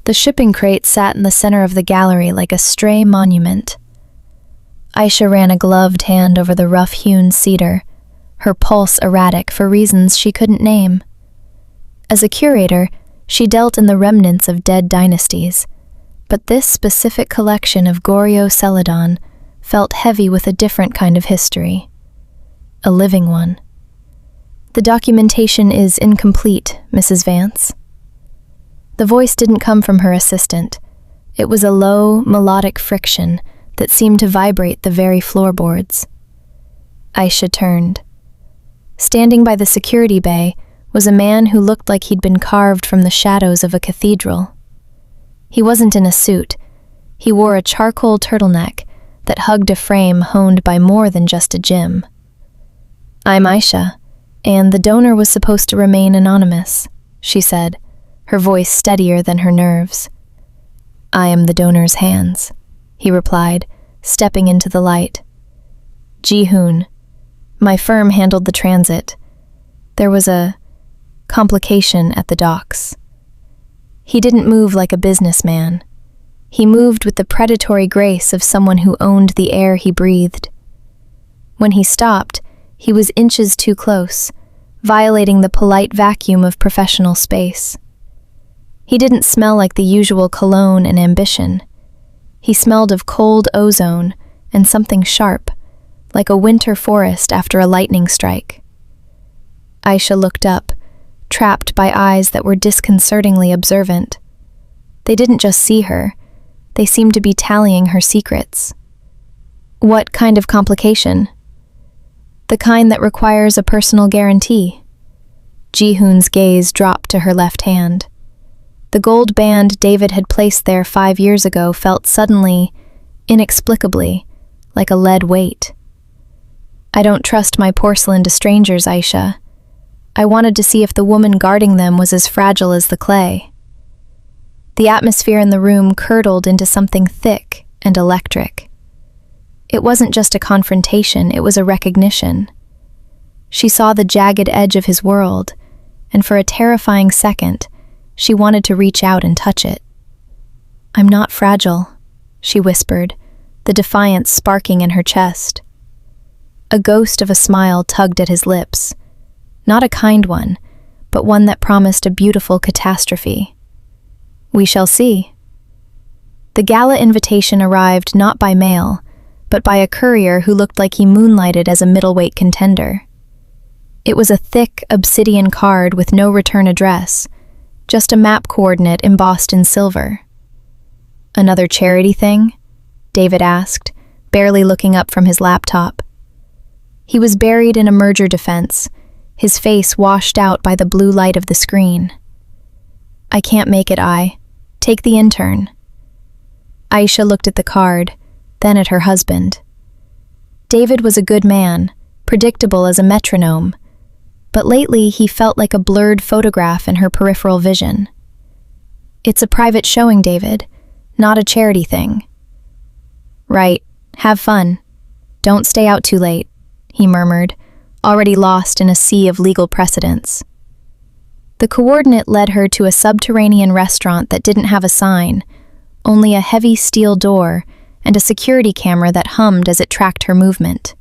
The shipping crate sat in the center of the gallery like a stray monument. Aisha ran a gloved hand over the rough-hewn cedar, her pulse erratic for reasons she couldn't name. As a curator, she dealt in the remnants of dead dynasties, but this specific collection of Goryeo-Celadon felt heavy with a different kind of history. A living one. "The documentation is incomplete, Mrs. Vance." The voice didn't come from her assistant. It was a low, melodic friction that seemed to vibrate the very floorboards. Aisha turned. Standing by the security bay was a man who looked like he'd been carved from the shadows of a cathedral. He wasn't in a suit. He wore a charcoal turtleneck that hugged a frame honed by more than just a gym. "I'm Aisha, and the donor was supposed to remain anonymous," she said, her voice steadier than her nerves. "I am the donor's hands," he replied, stepping into the light. "Ji-Hoon. My firm handled the transit. There was a complication at the docks." He didn't move like a businessman. He moved with the predatory grace of someone who owned the air he breathed. When he stopped, he was inches too close, violating the polite vacuum of professional space. He didn't smell like the usual cologne and ambition. He smelled of cold ozone and something sharp, like a winter forest after a lightning strike. Aisha looked up, trapped by eyes that were disconcertingly observant. They didn't just see her, they seemed to be tallying her secrets. "What kind of complication?" "The kind that requires a personal guarantee." Ji-Hoon's gaze dropped to her left hand. The gold band David had placed there 5 years ago felt suddenly, inexplicably, like a lead weight. "I don't trust my porcelain to strangers, Aisha. I wanted to see if the woman guarding them was as fragile as the clay." The atmosphere in the room curdled into something thick and electric. It wasn't just a confrontation, it was a recognition. She saw the jagged edge of his world, and for a terrifying second, she wanted to reach out and touch it. "I'm not fragile," she whispered, the defiance sparking in her chest. A ghost of a smile tugged at his lips. Not a kind one, but one that promised a beautiful catastrophe. "We shall see." The gala invitation arrived not by mail, but by a courier who looked like he moonlighted as a middleweight contender. It was a thick, obsidian card with no return address, just a map coordinate embossed in silver. "Another charity thing?" David asked, barely looking up from his laptop. He was buried in a merger defense, his face washed out by the blue light of the screen. "I can't make it, Take the intern." Aisha looked at the card, then at her husband. David was a good man, predictable as a metronome, but lately he felt like a blurred photograph in her peripheral vision. "It's a private showing, David, not a charity thing." "Right, have fun. Don't stay out too late," he murmured, already lost in a sea of legal precedents. The coordinate led her to a subterranean restaurant that didn't have a sign, only a heavy steel door and a security camera that hummed as it tracked her movement.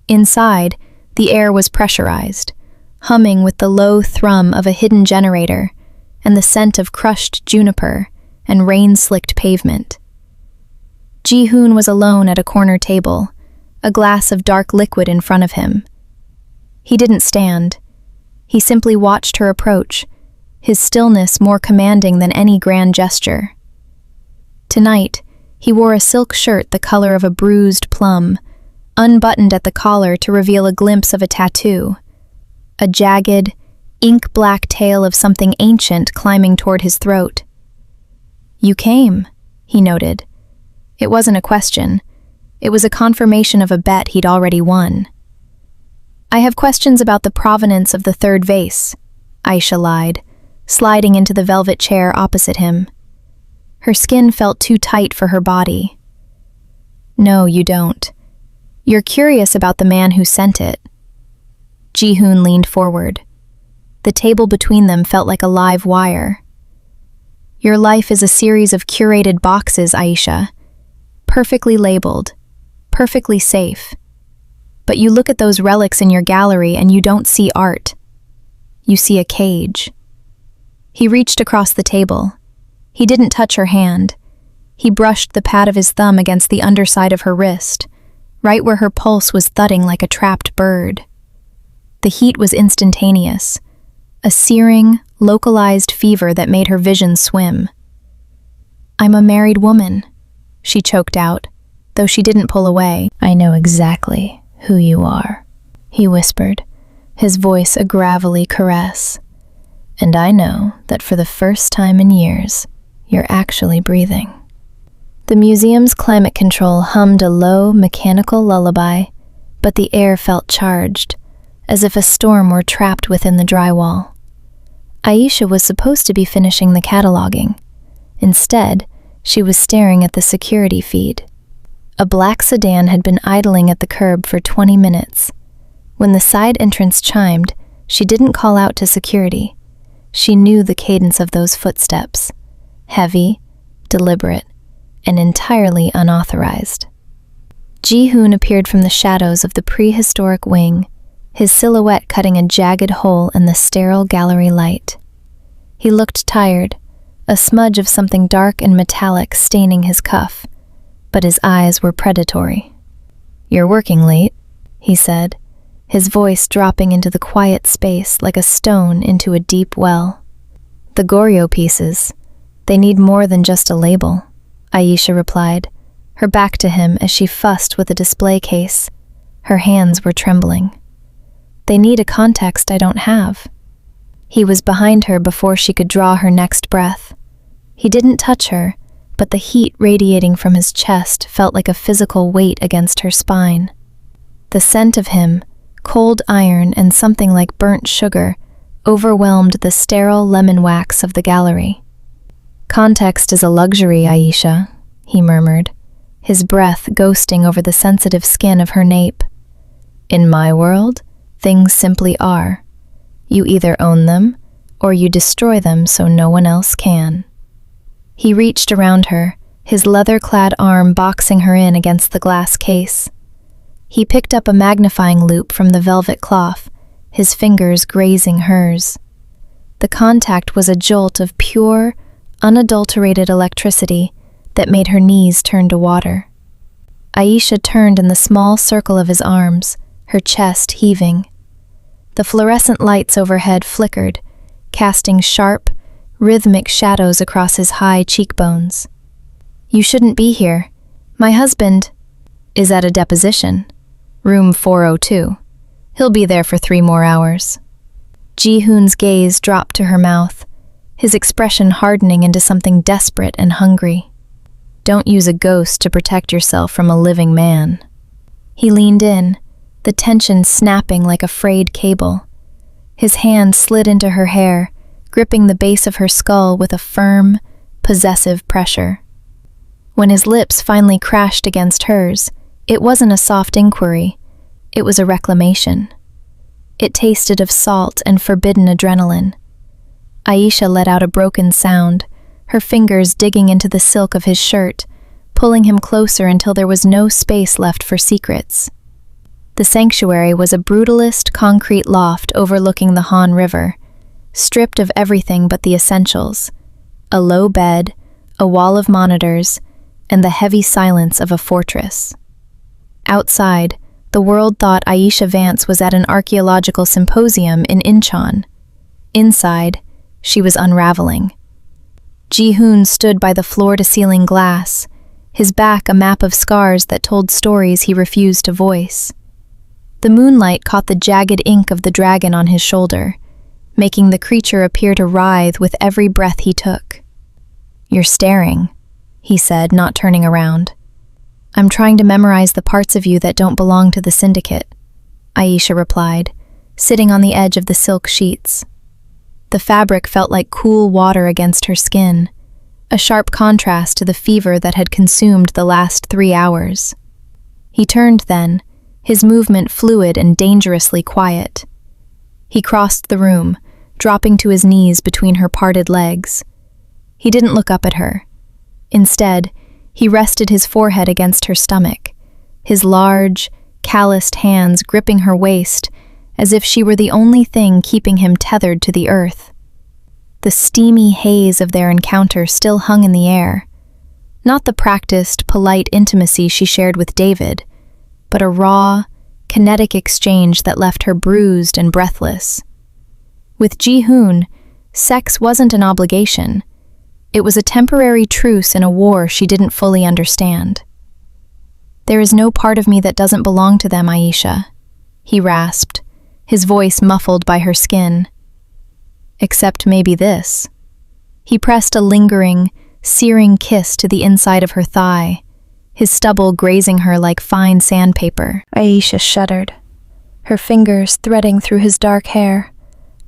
Inside, the air was pressurized, humming with the low thrum of a hidden generator and the scent of crushed juniper and rain-slicked pavement. Ji-Hoon was alone at a corner table, a glass of dark liquid in front of him. He didn't stand. He simply watched her approach, his stillness more commanding than any grand gesture. Tonight, he wore a silk shirt the color of a bruised plum, unbuttoned at the collar to reveal a glimpse of a tattoo, a jagged, ink-black tail of something ancient climbing toward his throat. "You came," he noted. It wasn't a question. It was a confirmation of a bet he'd already won. "I have questions about the provenance of the third vase," Aisha lied, sliding into the velvet chair opposite him. Her skin felt too tight for her body. "No, you don't. You're curious about the man who sent it." Ji-Hoon leaned forward. The table between them felt like a live wire. Your life is a series of curated boxes, Aisha. Perfectly labeled, perfectly safe. But you look at those relics in your gallery and you don't see art. You see a cage. He reached across the table. He didn't touch her hand. He brushed the pad of his thumb against the underside of her wrist, right where her pulse was thudding like a trapped bird. The heat was instantaneous, a searing, localized fever that made her vision swim. "I'm a married woman," she choked out, though she didn't pull away. "I know exactly who you are," he whispered, his voice a gravelly caress. "And I know that for the first time in years, you're actually breathing." The museum's climate control hummed a low, mechanical lullaby, but the air felt charged, as if a storm were trapped within the drywall. Aisha was supposed to be finishing the cataloging. Instead, she was staring at the security feed. A black sedan had been idling at the curb for 20 minutes. When the side entrance chimed, she didn't call out to security. She knew the cadence of those footsteps. Heavy, deliberate, and entirely unauthorized. Ji-Hoon appeared from the shadows of the prehistoric wing, his silhouette cutting a jagged hole in the sterile gallery light. He looked tired, a smudge of something dark and metallic staining his cuff, but his eyes were predatory. "You're working late," he said, his voice dropping into the quiet space like a stone into a deep well. "The Goryeo pieces, they need more than just a label," Aisha replied, her back to him as she fussed with a display case. Her hands were trembling. "They need a context I don't have." He was behind her before she could draw her next breath. He didn't touch her, but the heat radiating from his chest felt like a physical weight against her spine. The scent of him, cold iron and something like burnt sugar, overwhelmed the sterile lemon wax of the gallery. "Context is a luxury, Aisha," he murmured, his breath ghosting over the sensitive skin of her nape. "In my world, things simply are. You either own them, or you destroy them so no one else can." He reached around her, his leather-clad arm boxing her in against the glass case. He picked up a magnifying loupe from the velvet cloth, his fingers grazing hers. The contact was a jolt of pure, unadulterated electricity that made her knees turn to water. Aisha turned in the small circle of his arms, her chest heaving. The fluorescent lights overhead flickered, casting sharp, rhythmic shadows across his high cheekbones. "You shouldn't be here. My husband is at a deposition. Room 402. He'll be there for 3 more hours." Ji-Hoon's gaze dropped to her mouth, his expression hardening into something desperate and hungry. "Don't use a ghost to protect yourself from a living man." He leaned in, the tension snapping like a frayed cable. His hand slid into her hair, gripping the base of her skull with a firm, possessive pressure. When his lips finally crashed against hers, it wasn't a soft inquiry, it was a reclamation. It tasted of salt and forbidden adrenaline. Aisha let out a broken sound, her fingers digging into the silk of his shirt, pulling him closer until there was no space left for secrets. The sanctuary was a brutalist concrete loft overlooking the Han River, stripped of everything but the essentials: a low bed, a wall of monitors, and the heavy silence of a fortress. Outside, the world thought Aisha Vance was at an archaeological symposium in Incheon. Inside, she was unraveling. Ji-Hoon stood by the floor-to-ceiling glass, his back a map of scars that told stories he refused to voice. The moonlight caught the jagged ink of the dragon on his shoulder, making the creature appear to writhe with every breath he took. "You're staring," he said, not turning around. "I'm trying to memorize the parts of you that don't belong to the Syndicate," Aisha replied, sitting on the edge of the silk sheets. The fabric felt like cool water against her skin, a sharp contrast to the fever that had consumed the last 3 hours. He turned then, his movement fluid and dangerously quiet. He crossed the room, dropping to his knees between her parted legs. He didn't look up at her. Instead, he rested his forehead against her stomach, his large, calloused hands gripping her waist as if she were the only thing keeping him tethered to the earth. The steamy haze of their encounter still hung in the air, not the practiced, polite intimacy she shared with David, but a raw, kinetic exchange that left her bruised and breathless. With Ji-Hoon, sex wasn't an obligation. It was a temporary truce in a war she didn't fully understand. "There is no part of me that doesn't belong to them, Aisha," he rasped, his voice muffled by her skin. "Except maybe this." He pressed a lingering, searing kiss to the inside of her thigh, his stubble grazing her like fine sandpaper. Aisha shuddered, her fingers threading through his dark hair,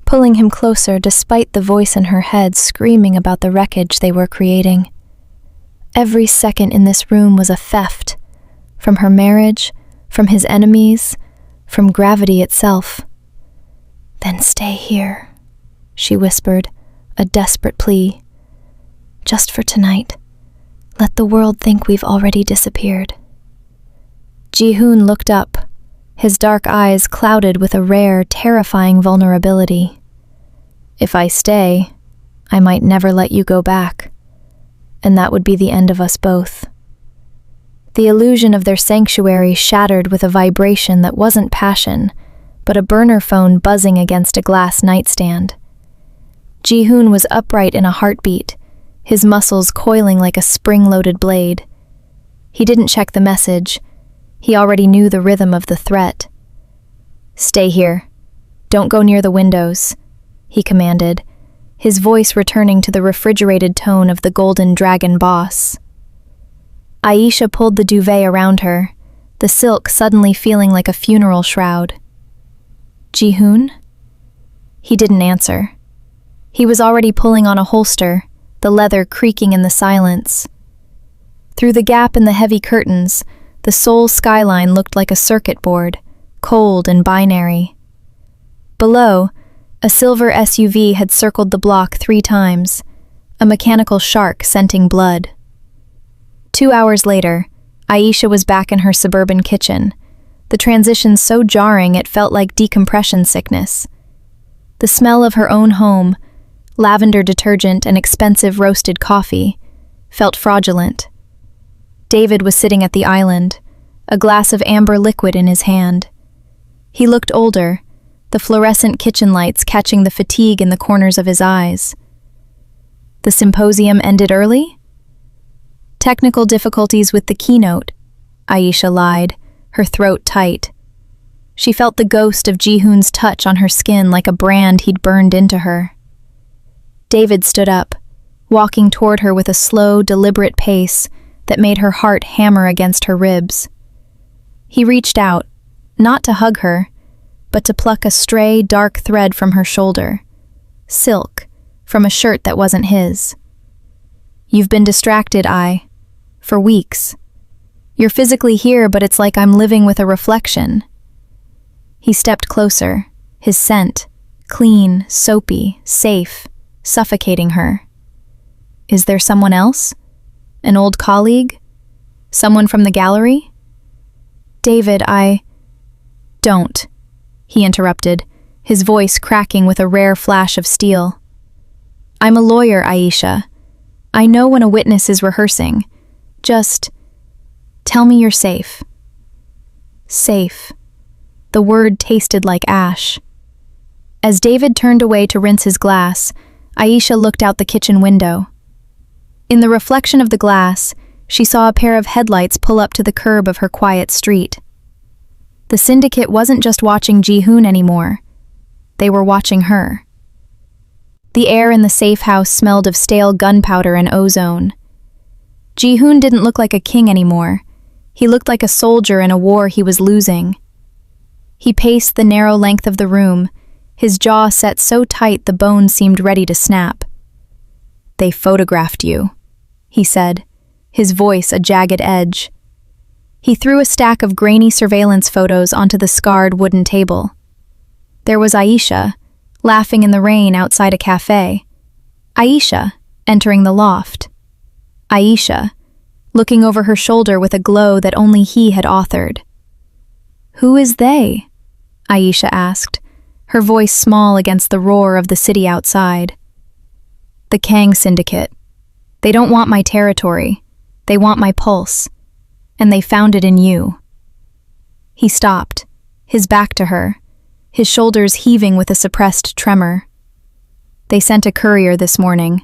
pulling him closer despite the voice in her head screaming about the wreckage they were creating. Every second in this room was a theft, from her marriage, from his enemies, from gravity itself. "Then stay here," she whispered, a desperate plea. "Just for tonight. Let the world think we've already disappeared." Ji-Hoon looked up, his dark eyes clouded with a rare, terrifying vulnerability. "If I stay, I might never let you go back, and that would be the end of us both." The illusion of their sanctuary shattered with a vibration that wasn't passion, but a burner phone buzzing against a glass nightstand. Ji-Hoon was upright in a heartbeat, his muscles coiling like a spring-loaded blade. He didn't check the message. He already knew the rhythm of the threat. "Stay here. Don't go near the windows," he commanded, his voice returning to the refrigerated tone of the Golden Dragon boss. Aisha pulled the duvet around her, the silk suddenly feeling like a funeral shroud. "Ji-Hoon?" He didn't answer. He was already pulling on a holster, the leather creaking in the silence. Through the gap in the heavy curtains, the Seoul skyline looked like a circuit board, cold and binary. Below, a silver SUV had circled the block 3 times, a mechanical shark scenting blood. 2 hours later, Aisha was back in her suburban kitchen, the transition so jarring it felt like decompression sickness. The smell of her own home, lavender detergent and expensive roasted coffee, felt fraudulent. David was sitting at the island, a glass of amber liquid in his hand. He looked older, the fluorescent kitchen lights catching the fatigue in the corners of his eyes. "The symposium ended early?" "Technical difficulties with the keynote," Aisha lied, her throat tight. She felt the ghost of Ji-Hoon's touch on her skin like a brand he'd burned into her. David stood up, walking toward her with a slow, deliberate pace that made her heart hammer against her ribs. He reached out, not to hug her, but to pluck a stray, dark thread from her shoulder. Silk, from a shirt that wasn't his. "You've been distracted, for weeks. You're physically here, but it's like I'm living with a reflection." He stepped closer, his scent, clean, soapy, safe, suffocating her. "Is there someone else? An old colleague? Someone from the gallery?" "David, Don't," he interrupted, his voice cracking with a rare flash of steel. "I'm a lawyer, Aisha. I know when a witness is rehearsing. Just tell me you're safe." Safe. The word tasted like ash. As David turned away to rinse his glass, Aisha looked out the kitchen window. In the reflection of the glass, she saw a pair of headlights pull up to the curb of her quiet street. The Syndicate wasn't just watching Ji-Hoon anymore. They were watching her. The air in the safe house smelled of stale gunpowder and ozone. Ji-Hoon didn't look like a king anymore. He looked like a soldier in a war he was losing. He paced the narrow length of the room, his jaw set so tight the bones seemed ready to snap. "They photographed you," he said, his voice a jagged edge. He threw a stack of grainy surveillance photos onto the scarred wooden table. There was Aisha, laughing in the rain outside a cafe. Aisha, entering the loft. Aisha, looking over her shoulder with a glow that only he had authored. "Who is they?" Aisha asked, her voice small against the roar of the city outside. "The Kang Syndicate. They don't want my territory. They want my pulse. And they found it in you." He stopped, his back to her, his shoulders heaving with a suppressed tremor. "They sent a courier this morning.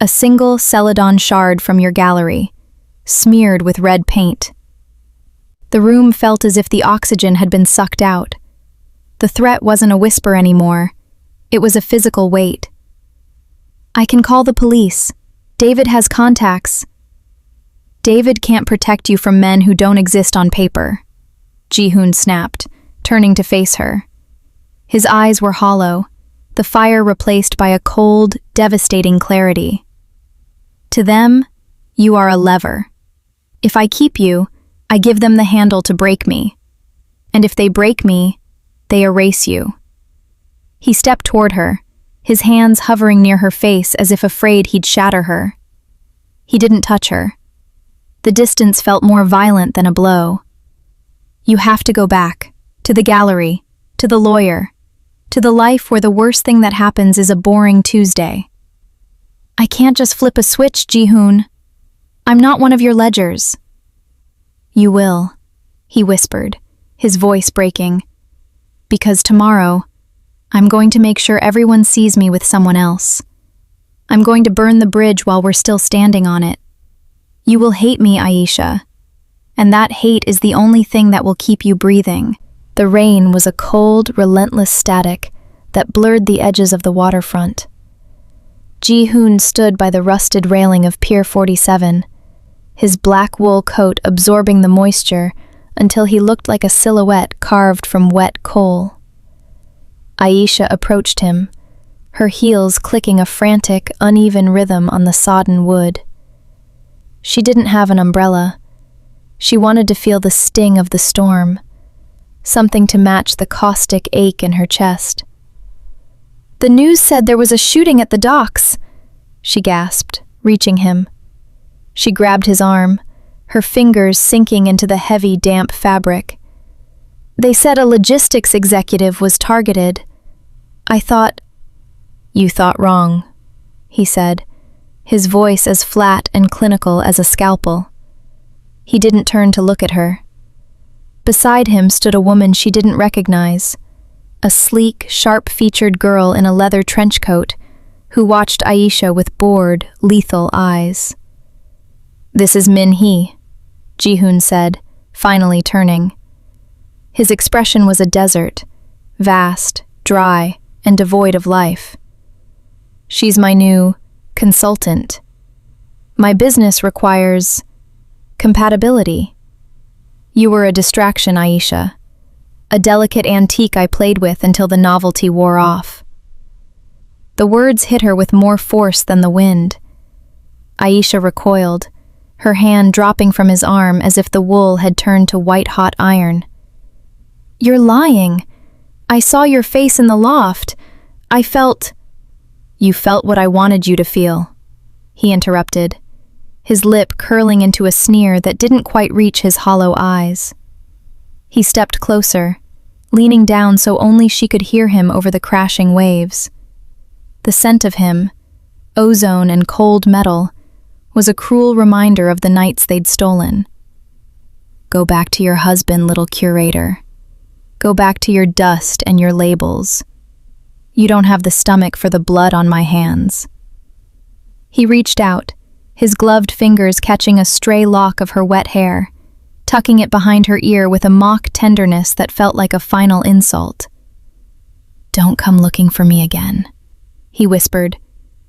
A single celadon shard from your gallery, smeared with red paint." The room felt as if the oxygen had been sucked out. The threat wasn't a whisper anymore. It was a physical weight. "I can call the police. David has contacts." "David can't protect you from men who don't exist on paper," Ji-Hoon snapped, turning to face her. His eyes were hollow, the fire replaced by a cold, devastating clarity. "To them, you are a lever. If I keep you, I give them the handle to break me. And if they break me, they erase you." He stepped toward her, his hands hovering near her face as if afraid he'd shatter her. He didn't touch her. The distance felt more violent than a blow. "You have to go back, to the gallery, to the lawyer, to the life where the worst thing that happens is a boring Tuesday." "I can't just flip a switch, Ji-Hoon. I'm not one of your ledgers." "You will," he whispered, his voice breaking. "Because tomorrow, I'm going to make sure everyone sees me with someone else. I'm going to burn the bridge while we're still standing on it. You will hate me, Aisha. And that hate is the only thing that will keep you breathing." The rain was a cold, relentless static that blurred the edges of the waterfront. Ji-Hoon stood by the rusted railing of Pier 47, his black wool coat absorbing the moisture until he looked like a silhouette carved from wet coal. Aisha approached him, her heels clicking a frantic, uneven rhythm on the sodden wood. She didn't have an umbrella. She wanted to feel the sting of the storm, something to match the caustic ache in her chest. "The news said there was a shooting at the docks," she gasped, reaching him. She grabbed his arm, her fingers sinking into the heavy, damp fabric. "They said a logistics executive was targeted. I thought—" "You thought wrong," he said, his voice as flat and clinical as a scalpel. He didn't turn to look at her. Beside him stood a woman she didn't recognize, a sleek, sharp-featured girl in a leather trench coat who watched Aisha with bored, lethal eyes. "This is Min-hee," Ji-Hoon said, finally turning. His expression was a desert, vast, dry, and devoid of life. "She's my new consultant. My business requires compatibility. You were a distraction, Aisha. A delicate antique I played with until the novelty wore off." The words hit her with more force than the wind. Aisha recoiled, her hand dropping from his arm as if the wool had turned to white-hot iron. "You're lying. I saw your face in the loft. I felt—" "You felt what I wanted you to feel," he interrupted, his lip curling into a sneer that didn't quite reach his hollow eyes. He stepped closer, leaning down so only she could hear him over the crashing waves. The scent of him, ozone and cold metal, was a cruel reminder of the nights they'd stolen. "Go back to your husband, little curator. Go back to your dust and your labels. You don't have the stomach for the blood on my hands." He reached out, his gloved fingers catching a stray lock of her wet hair, tucking it behind her ear with a mock tenderness that felt like a final insult. "Don't come looking for me again," he whispered,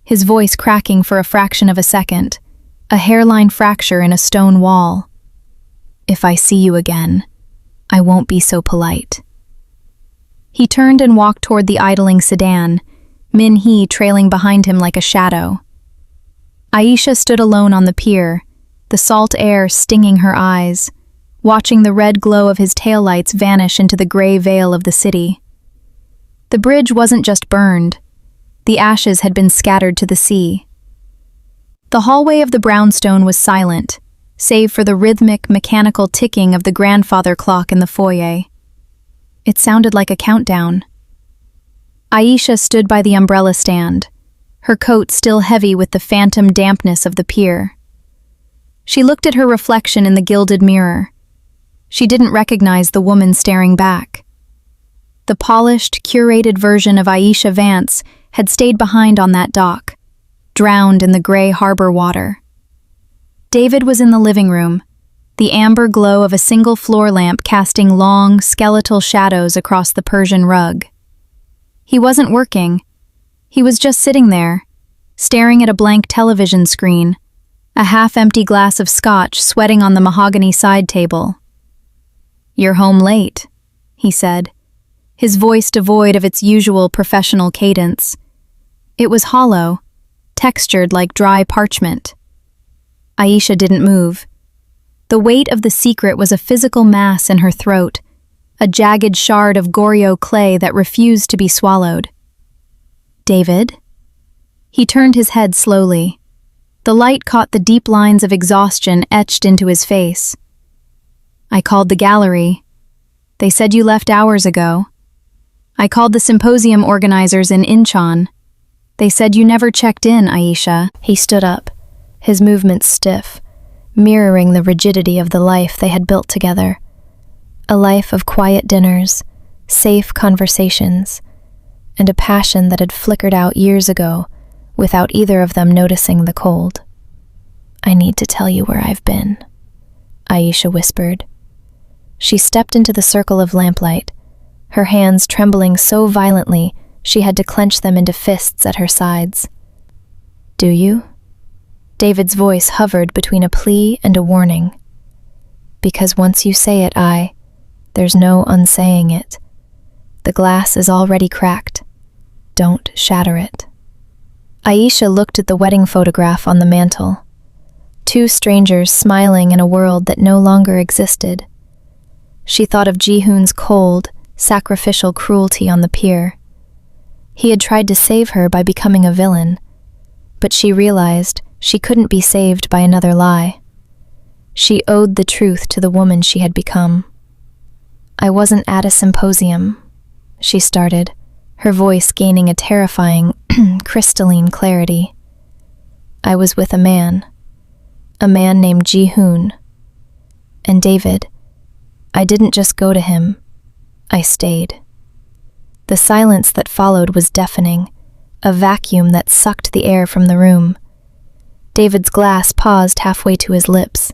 his voice cracking for a fraction of a second, a hairline fracture in a stone wall. "If I see you again, I won't be so polite." He turned and walked toward the idling sedan, Min-hee trailing behind him like a shadow. Aisha stood alone on the pier, the salt air stinging her eyes, watching the red glow of his taillights vanish into the gray veil of the city. The bridge wasn't just burned. The ashes had been scattered to the sea. The hallway of the brownstone was silent, save for the rhythmic, mechanical ticking of the grandfather clock in the foyer. It sounded like a countdown. Aisha stood by the umbrella stand, her coat still heavy with the phantom dampness of the pier. She looked at her reflection in the gilded mirror. She didn't recognize the woman staring back. The polished, curated version of Aisha Vance had stayed behind on that dock, drowned in the gray harbor water. David was in the living room, the amber glow of a single floor lamp casting long, skeletal shadows across the Persian rug. He wasn't working. He was just sitting there, staring at a blank television screen, a half-empty glass of scotch sweating on the mahogany side table. "You're home late," he said, his voice devoid of its usual professional cadence. It was hollow, textured like dry parchment. Aisha didn't move. The weight of the secret was a physical mass in her throat, a jagged shard of Goryo clay that refused to be swallowed. "David?" He turned his head slowly. The light caught the deep lines of exhaustion etched into his face. "I called the gallery. They said you left hours ago. I called the symposium organizers in Incheon. They said you never checked in, Aisha." He stood up, his movements stiff, mirroring the rigidity of the life they had built together. A life of quiet dinners, safe conversations, and a passion that had flickered out years ago without either of them noticing the cold. "I need to tell you where I've been," Aisha whispered. She stepped into the circle of lamplight, her hands trembling so violently she had to clench them into fists at her sides. "Do you?" David's voice hovered between a plea and a warning. "Because once you say it, there's no unsaying it. The glass is already cracked. Don't shatter it." Aisha looked at the wedding photograph on the mantel. Two strangers smiling in a world that no longer existed. She thought of Ji-Hoon's cold, sacrificial cruelty on the pier. He had tried to save her by becoming a villain, but she realized she couldn't be saved by another lie. She owed the truth to the woman she had become. "I wasn't at a symposium," she started, her voice gaining a terrifying, crystalline clarity. "I was with a man named Ji-Hoon. And David, I didn't just go to him, I stayed." The silence that followed was deafening, a vacuum that sucked the air from the room. David's glass paused halfway to his lips.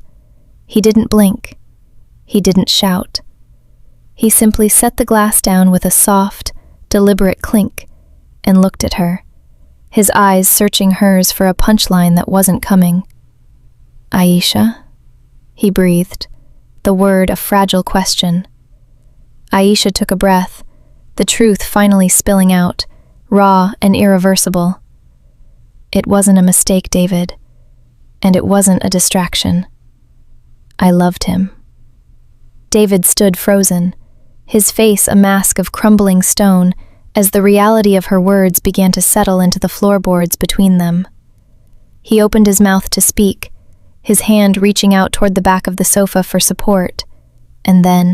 He didn't blink. He didn't shout. He simply set the glass down with a soft, deliberate clink and looked at her, his eyes searching hers for a punchline that wasn't coming. "Aisha?" he breathed, the word a fragile question. Aisha took a breath, the truth finally spilling out, raw and irreversible. "It wasn't a mistake, David, and it wasn't a distraction. I loved him." David stood frozen, his face a mask of crumbling stone as the reality of her words began to settle into the floorboards between them. He opened his mouth to speak, his hand reaching out toward the back of the sofa for support, and then